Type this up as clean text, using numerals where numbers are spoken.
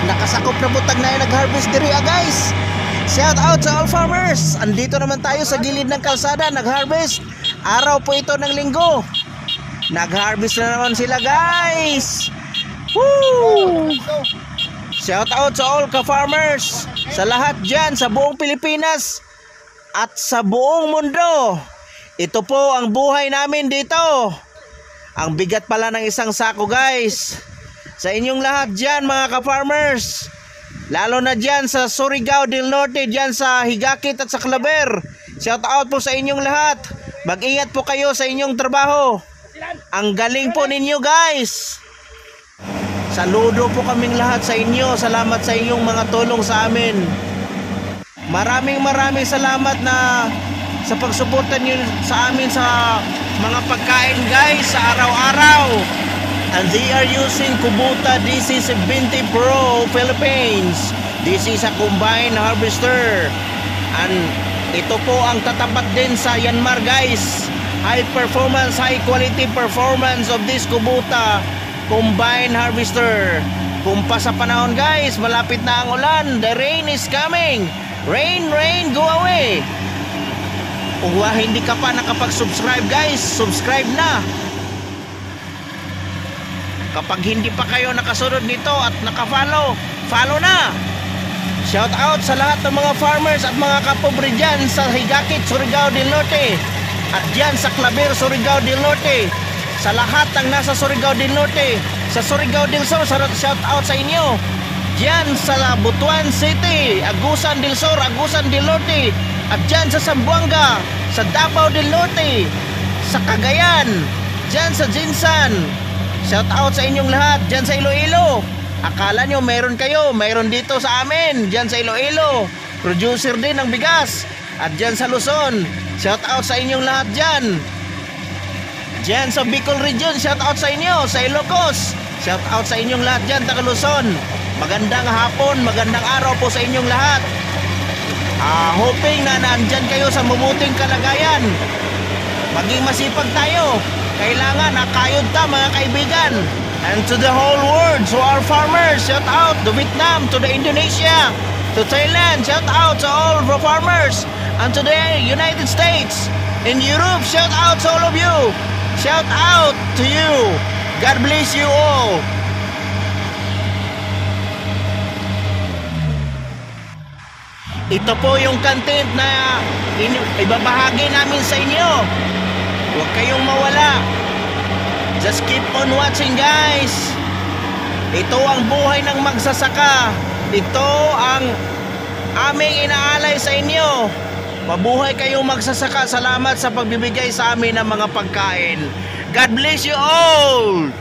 nakasakop na butag na yung nag-harvest diri guys. Shout out sa all farmers. Andito naman tayo sa gilid ng kalsada, nag-harvest. Araw po ito ng linggo. Nag-harvest na naman sila guys. Woo! Shout out sa all ka-farmers, sa lahat dyan, sa buong Pilipinas at sa buong mundo. Ito po ang buhay namin dito. Ang bigat pala ng isang sako guys. Sa inyong lahat dyan mga ka-farmers, lalo na dyan sa Surigao del Norte, dyan sa Higakit at sa Claver, shout out po sa inyong lahat. Mag-ingat po kayo sa inyong trabaho. Ang galing po ninyo guys. Saludo po kaming lahat sa inyo. Salamat sa inyong mga tulong sa amin. Maraming salamat na sa pagsuporta niyo sa amin sa mga pagkain guys sa araw-araw. And they are using Kubota DC70 Pro Philippines. This is a combined harvester. And ito po ang tatapat din sa Yanmar guys. High performance, high quality performance of this Kubota combined harvester. Kumpa sa panahon guys, malapit na ang ulan. The rain is coming. Rain, go away. Kung hindi ka pa nakapag-subscribe guys, subscribe na. Kapag hindi pa kayo nakasunod nito at nakafollow, follow na. Shout out sa lahat ng mga farmers at mga kapobre dyan sa Higakit, Surigao del Norte, at dyan sa Claver, Surigao del Norte. Sa lahat ng nasa Surigao del Norte, sa Surigao del Sur, shout out sa inyo. Diyan sa Butuan City, Agusan del Sur, Agusan del Norte, at diyan sa Zamboanga, sa Davao del Norte, sa Cagayan, diyan sa Jinsan. Shout out sa inyong lahat diyan sa Iloilo. Akala nyo meron kayo, meron dito sa amin, diyan sa Iloilo. Producer din ng bigas. At diyan sa Luzon, shout out sa inyong lahat diyan. Diyan sa Bicol region, shout out sa inyo. Sa Ilocos, shout out sa inyong lahat diyan, taga Luzon. Magandang hapon, magandang araw po sa inyong lahat. Hoping na naandyan kayo sa mabuting kalagayan. Maging masipag tayo. Kailangan nakayod ta mga kaibigan. And to the whole world, to our farmers, shout out to Vietnam, to the Indonesia, to Thailand, shout out to all the farmers. And to the United States, in Europe, shout out to all of you. Shout out to you. God bless you all. Ito po yung content na ibabahagi namin sa inyo. Huwag kayong mawala. Just keep on watching guys. Ito ang buhay ng magsasaka. Ito ang aming inaalay sa inyo. Mabuhay kayong magsasaka. Salamat sa pagbibigay sa amin ng mga pagkain. God bless you all.